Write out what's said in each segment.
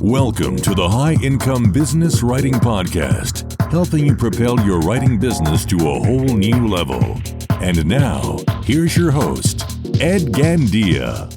Welcome to the High Income Business Writing Podcast, helping you propel your writing business to a whole new level. And now, here's your host, Ed Gandia.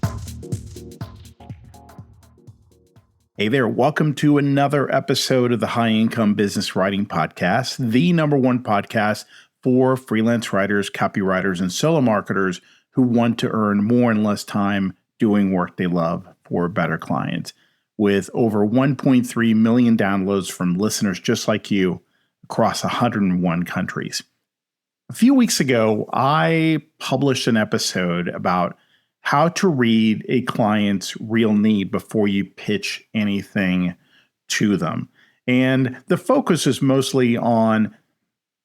Hey there, welcome to another episode of the High Income Business Writing Podcast, the number one podcast for freelance writers, copywriters, and solo marketers who want to earn more in less time doing work they love for better clients. With over 1.3 million downloads from listeners just like you across 101 countries. A few weeks ago, I published an episode about how to read a client's real need before you pitch anything to them. And the focus is mostly on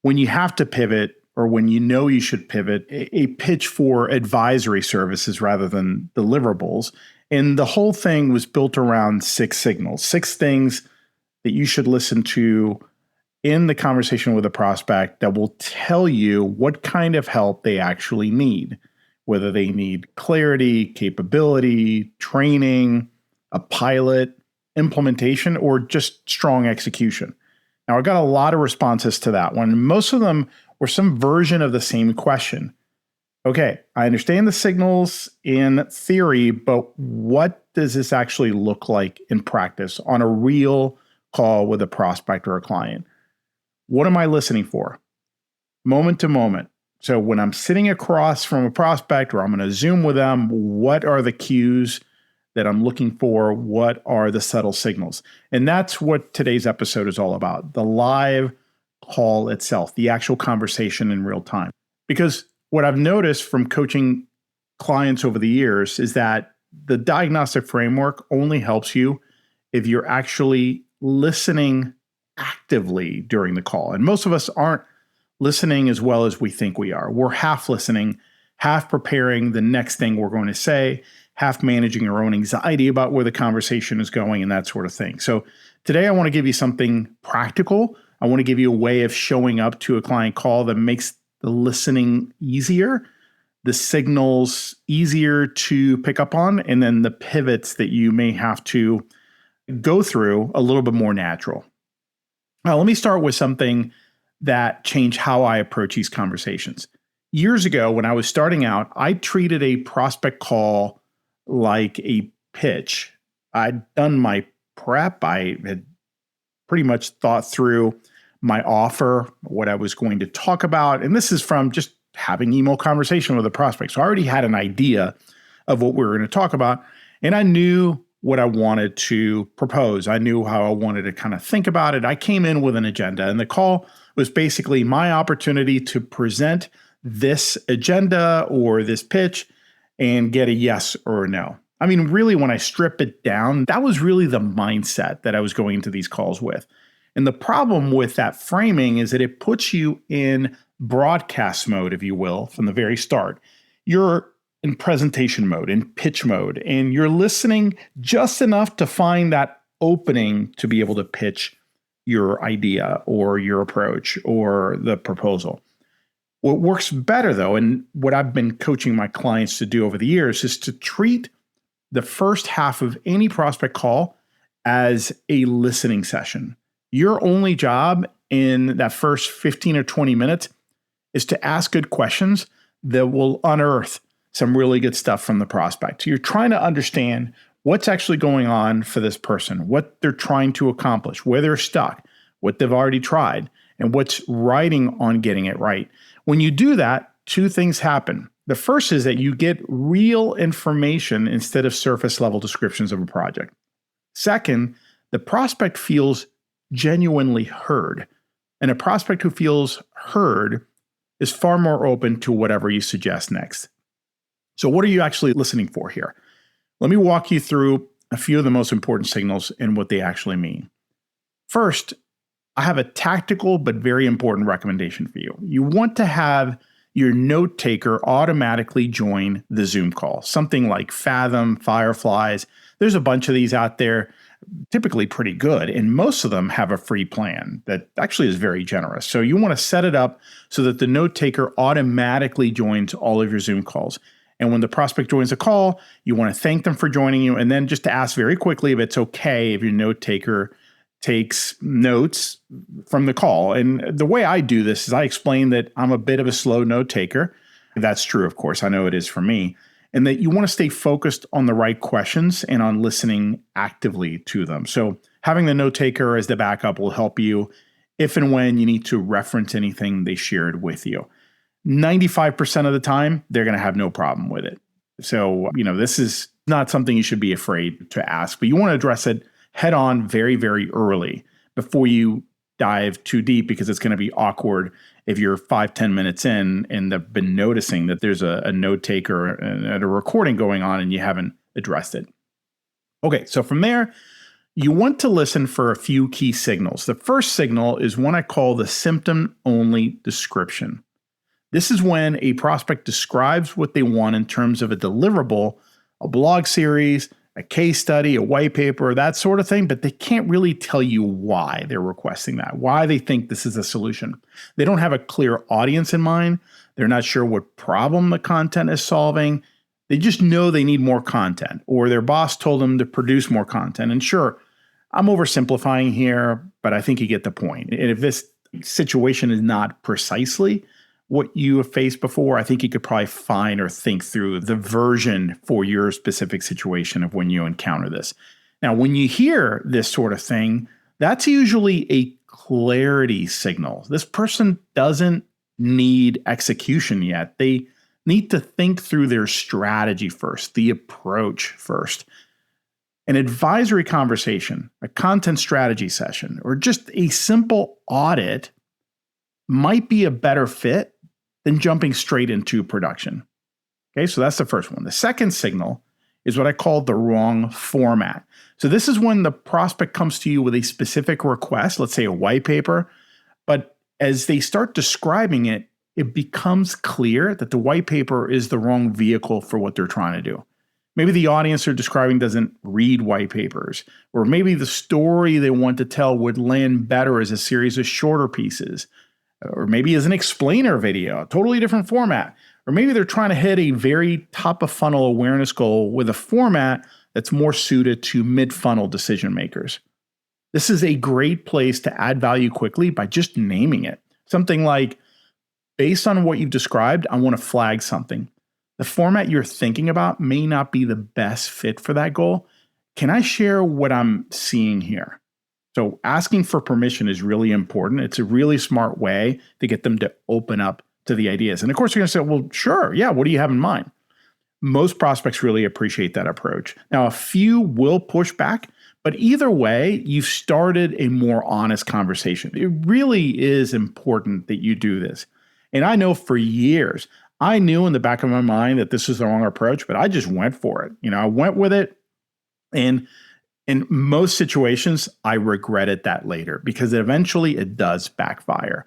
when you have to pivot or when you know you should pivot, a pitch for advisory services rather than deliverables. And the whole thing was built around 6 signals, 6 things that you should listen to in the conversation with a prospect that will tell you what kind of help they actually need, whether they need clarity, capability, training, a pilot, implementation, or just strong execution. Now, I got a lot of responses to that one. Most of them were some version of the same question. Okay, I understand the signals in theory, but what does this actually look like in practice on a real call with a prospect or a client? What am I listening for? Moment to moment. So when I'm sitting across from a prospect or I'm going to Zoom with them, what are the cues that I'm looking for? What are the subtle signals? And that's what today's episode is all about, the live call itself, the actual conversation in real time. Because what I've noticed from coaching clients over the years is that the diagnostic framework only helps you if you're actually listening actively during the call. And most of us aren't listening as well as we think we are. We're half listening, half preparing the next thing we're going to say, half managing our own anxiety about where the conversation is going and that sort of thing. So today I want to give you something practical. I want to give you a way of showing up to a client call that makes the listening easier, the signals easier to pick up on, and then the pivots that you may have to go through a little bit more natural. Now, let me start with something that changed how I approach these conversations. Years ago, when I was starting out, I treated a prospect call like a pitch. I'd done my prep. I had pretty much thought through my offer, what I was going to talk about. And this is from just having email conversation with a prospect. So I already had an idea of what we were going to talk about. And I knew what I wanted to propose. I knew how I wanted to kind of think about it. I came in with an agenda, and the call was basically my opportunity to present this agenda or this pitch and get a yes or a no. I mean, really, when I strip it down, that was really the mindset that I was going into these calls with. And the problem with that framing is that it puts you in broadcast mode, if you will, from the very start. You're in presentation mode, in pitch mode, and you're listening just enough to find that opening to be able to pitch your idea or your approach or the proposal. What works better, though, and what I've been coaching my clients to do over the years, is to treat the first half of any prospect call as a listening session. Your only job in that first 15 or 20 minutes is to ask good questions that will unearth some really good stuff from the prospect. You're trying to understand what's actually going on for this person, what they're trying to accomplish, where they're stuck, what they've already tried, and what's riding on getting it right. When you do that, 2 things happen. The first is that you get real information instead of surface level descriptions of a project. Second, the prospect feels genuinely heard. And a prospect who feels heard is far more open to whatever you suggest next. So what are you actually listening for here? Let me walk you through a few of the most important signals and what they actually mean. First, I have a tactical but very important recommendation for you. You want to have your note taker automatically join the Zoom call. Something like Fathom, Fireflies. There's a bunch of these out there, typically pretty good, and most of them have a free plan that actually is very generous. So you want to set it up so that the note taker automatically joins all of your Zoom calls. And when the prospect joins a call, you want to thank them for joining you. And then just to ask very quickly if it's okay if your note taker takes notes from the call. And the way I do this is I explain that I'm a bit of a slow note taker. That's true, of course. I know it is for me. And that you want to stay focused on the right questions and on listening actively to them. So having the note taker as the backup will help you if and when you need to reference anything they shared with you. 95% of the time, they're going to have no problem with it. So, this is not something you should be afraid to ask, but you want to address it head on very, very early before you dive too deep, because it's going to be awkward if you're 5-10 minutes in and have been noticing that there's a note taker and a recording going on and you haven't addressed it. Okay, so from there, you want to listen for a few key signals. The first signal is one I call the symptom-only description. This is when a prospect describes what they want in terms of a deliverable, a blog series, a case study, a white paper, that sort of thing, but they can't really tell you why they're requesting that, why they think this is a solution. They don't have a clear audience in mind. They're not sure what problem the content is solving. They just know they need more content, or their boss told them to produce more content. And sure, I'm oversimplifying here, but I think you get the point. And if this situation is not precisely what you have faced before, I think you could probably find or think through the version for your specific situation of when you encounter this. Now, when you hear this sort of thing, that's usually a clarity signal. This person doesn't need execution yet. They need to think through their strategy first, the approach first. An advisory conversation, a content strategy session, or just a simple audit might be a better fit than jumping straight into production. Okay, so that's the first one. The second signal is what I call the wrong format. So this is when the prospect comes to you with a specific request, let's say a white paper, but as they start describing it, it becomes clear that the white paper is the wrong vehicle for what they're trying to do. Maybe the audience they're describing doesn't read white papers, or maybe the story they want to tell would land better as a series of shorter pieces, or maybe as an explainer video, a totally different format. Or maybe they're trying to hit a very top of funnel awareness goal with a format that's more suited to mid-funnel decision makers. This is a great place to add value quickly by just naming it. Something like, based on what you've described, I want to flag something. The format you're thinking about may not be the best fit for that goal. Can I share what I'm seeing here? So asking for permission is really important. It's a really smart way to get them to open up to the ideas. And of course, you're going to say, well, sure, yeah, what do you have in mind? Most prospects really appreciate that approach. Now, a few will push back, but either way, you've started a more honest conversation. It really is important that you do this. And I know for years, I knew in the back of my mind that this was the wrong approach, but I just went for it. I went with it. And in most situations, I regretted that later because eventually it does backfire.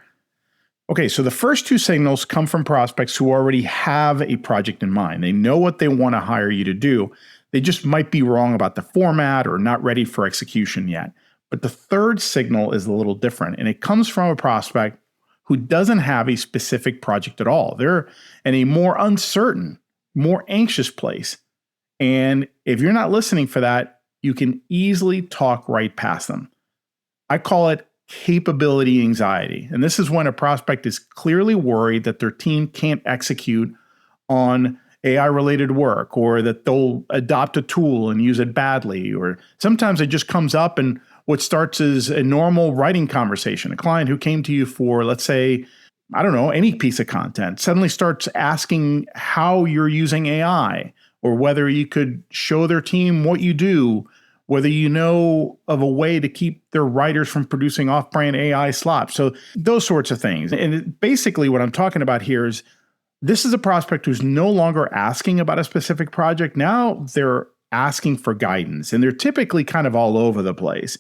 Okay, so the first two signals come from prospects who already have a project in mind. They know what they want to hire you to do. They just might be wrong about the format or not ready for execution yet. But the third signal is a little different, and it comes from a prospect who doesn't have a specific project at all. They're in a more uncertain, more anxious place. And if you're not listening for that, you can easily talk right past them. I call it capability anxiety. And this is when a prospect is clearly worried that their team can't execute on AI-related work, or that they'll adopt a tool and use it badly. Or sometimes it just comes up and what starts as a normal writing conversation. A client who came to you for, let's say, I don't know, any piece of content, suddenly starts asking how you're using AI, or whether you could show their team what you do, whether you know of a way to keep their writers from producing off-brand AI slop. So those sorts of things. And basically what I'm talking about here is this is a prospect who's no longer asking about a specific project. Now they're asking for guidance, and they're typically kind of all over the place.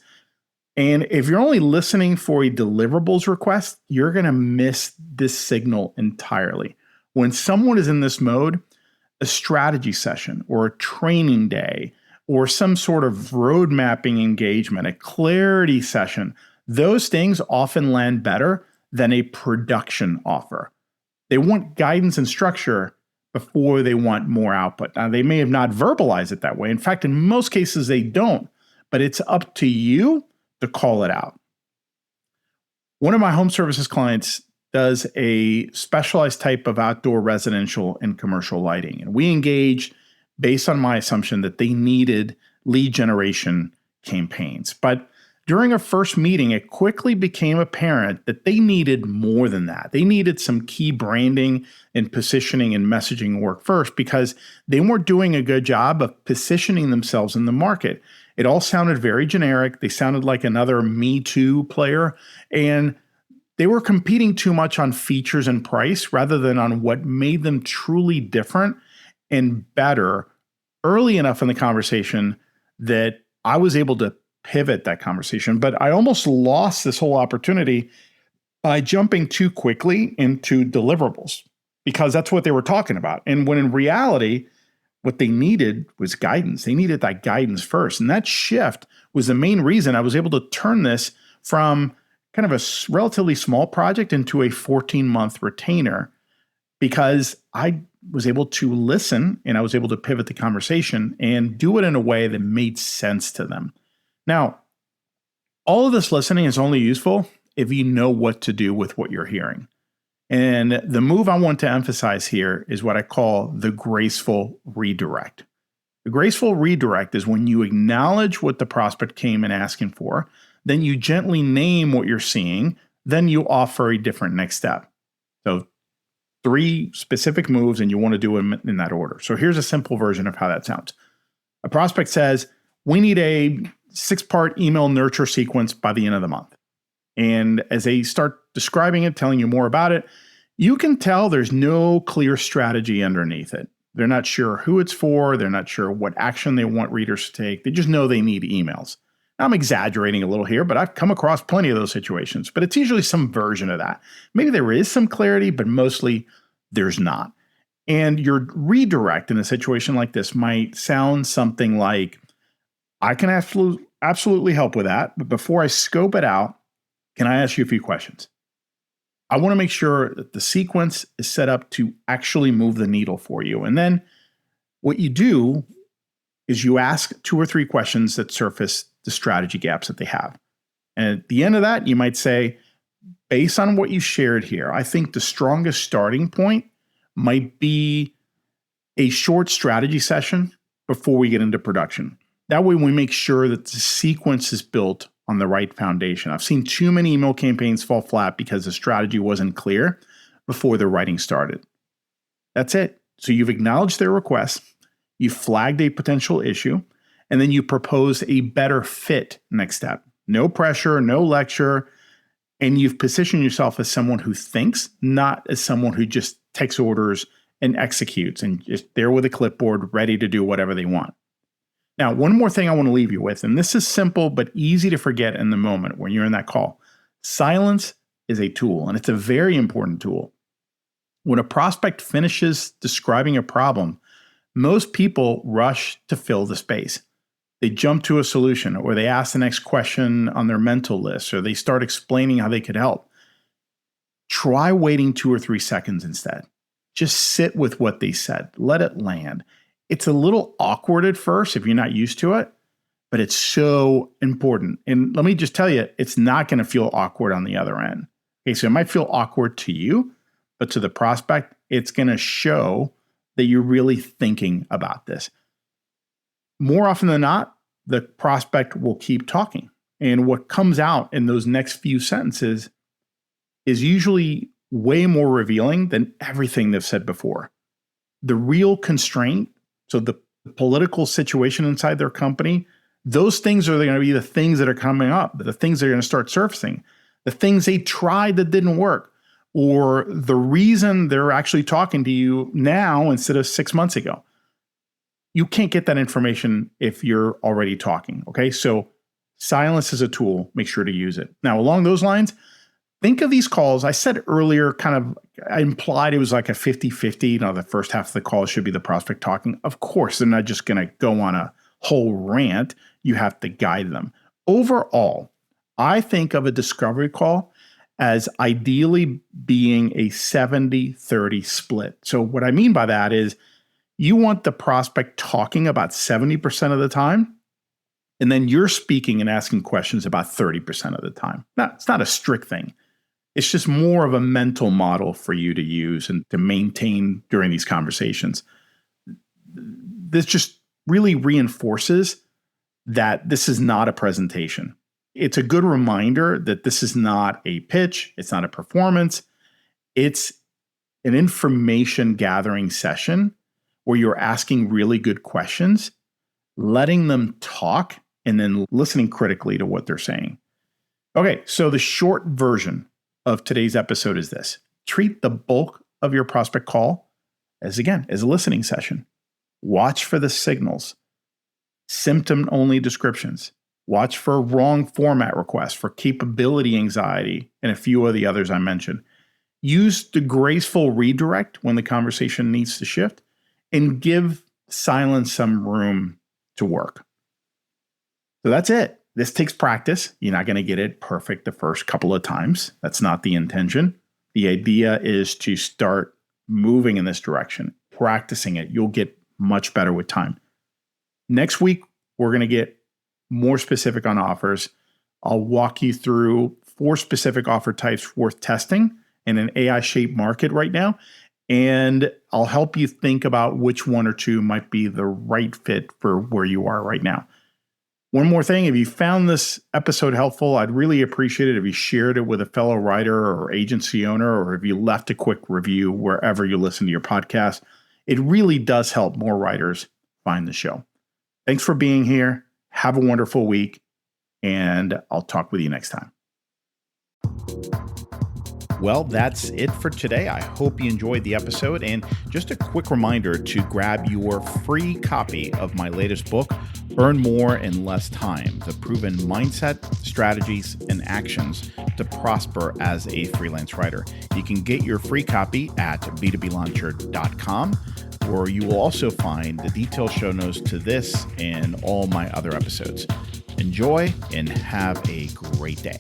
And if you're only listening for a deliverables request, you're going to miss this signal entirely. When someone is in this mode, a strategy session or a training day or some sort of road mapping engagement, a clarity session, those things often land better than a production offer. They want guidance and structure, before they want more output. Now, they may have not verbalized it that way. In fact, in most cases, they don't, but it's up to you to call it out. One of my home services clients does a specialized type of outdoor residential and commercial lighting. And we engaged based on my assumption that they needed lead generation campaigns. But during our first meeting, it quickly became apparent that they needed more than that. They needed some key branding and positioning and messaging work first because they weren't doing a good job of positioning themselves in the market. It all sounded very generic. They sounded like another Me Too player, and they were competing too much on features and price rather than on what made them truly different and better early enough in the conversation that I was able to pivot that conversation. But I almost lost this whole opportunity by jumping too quickly into deliverables because that's what they were talking about. And when in reality, what they needed was guidance. They needed that guidance first. And that shift was the main reason I was able to turn this from kind of a relatively small project into a 14-month retainer because I was able to listen and I was able to pivot the conversation and do it in a way that made sense to them. Now, all of this listening is only useful if you know what to do with what you're hearing. And the move I want to emphasize here is what I call the graceful redirect. The graceful redirect is when you acknowledge what the prospect came in asking for, then you gently name what you're seeing, then you offer a different next step. So 3 specific moves, and you want to do them in that order. So here's a simple version of how that sounds. A prospect says, we need a 6-part email nurture sequence by the end of the month. And as they start describing it, telling you more about it, you can tell there's no clear strategy underneath it. They're not sure who it's for. They're not sure what action they want readers to take. They just know they need emails. Now, I'm exaggerating a little here, but I've come across plenty of those situations. But it's usually some version of that. Maybe there is some clarity, but mostly there's not. And your redirect in a situation like this might sound something like, I can absolutely help with that. But before I scope it out, can I ask you a few questions? I want to make sure that the sequence is set up to actually move the needle for you. And then what you do is you ask 2 or 3 questions that surface the strategy gaps that they have. And at the end of that, you might say, based on what you shared here, I think the strongest starting point might be a short strategy session before we get into production. That way we make sure that the sequence is built on the right foundation. I've seen too many email campaigns fall flat because the strategy wasn't clear before the writing started. That's it. So you've acknowledged their request, you flagged a potential issue, and then you proposed a better fit next step. No pressure, no lecture, and you've positioned yourself as someone who thinks, not as someone who just takes orders and executes and just there with a clipboard ready to do whatever they want. Now, one more thing I want to leave you with, and this is simple but easy to forget in the moment when you're in that call. Silence is a tool, and it's a very important tool. When a prospect finishes describing a problem, most people rush to fill the space. They jump to a solution, or they ask the next question on their mental list, or they start explaining how they could help. Try waiting 2 or 3 seconds instead. Just sit with what they said. Let it land. It's a little awkward at first if you're not used to it, but it's so important. And let me just tell you, it's not going to feel awkward on the other end. Okay, so it might feel awkward to you, but to the prospect, it's going to show that you're really thinking about this. More often than not, the prospect will keep talking. And what comes out in those next few sentences is usually way more revealing than everything they've said before. The real constraint, so the political situation inside their company, those things are going to be the things that are coming up, the things that are going to start surfacing, the things they tried that didn't work, or the reason they're actually talking to you now instead of 6 months ago. You can't get that information if you're already talking, okay? So silence is a tool. Make sure to use it. Now, along those lines, think of these calls. I said earlier, I implied it was like a 50-50. The first half of the call should be the prospect talking. Of course, they're not just going to go on a whole rant. You have to guide them. Overall, I think of a discovery call as ideally being a 70-30 split. So what I mean by that is you want the prospect talking about 70% of the time, and then you're speaking and asking questions about 30% of the time. Now, it's not a strict thing. It's just more of a mental model for you to use and to maintain during these conversations. This just really reinforces that this is not a presentation. It's a good reminder that this is not a pitch. It's not a performance. It's an information gathering session where you're asking really good questions, letting them talk, and then listening critically to what they're saying. Okay, so the short version of today's episode is this. Treat the bulk of your prospect call as a listening session. Watch for the signals, symptom-only descriptions. Watch for wrong format requests, for capability anxiety, and a few of the others I mentioned. Use the graceful redirect when the conversation needs to shift, and give silence some room to work. So that's it. This takes practice. You're not going to get it perfect the first couple of times. That's not the intention. The idea is to start moving in this direction, practicing it. You'll get much better with time. Next week, we're going to get more specific on offers. I'll walk you through 4 specific offer types worth testing in an AI-shaped market right now. And I'll help you think about which 1 or 2 might be the right fit for where you are right now. One more thing, if you found this episode helpful, I'd really appreciate it if you shared it with a fellow writer or agency owner, or if you left a quick review wherever you listen to your podcast. It really does help more writers find the show. Thanks for being here. Have a wonderful week, and I'll talk with you next time. Well, that's it for today. I hope you enjoyed the episode. And just a quick reminder to grab your free copy of my latest book, Earn More in Less Time: The Proven Mindset, Strategies, and Actions to Prosper as a Freelance Writer. You can get your free copy at b2blauncher.com, where you will also find the detailed show notes to this and all my other episodes. Enjoy and have a great day.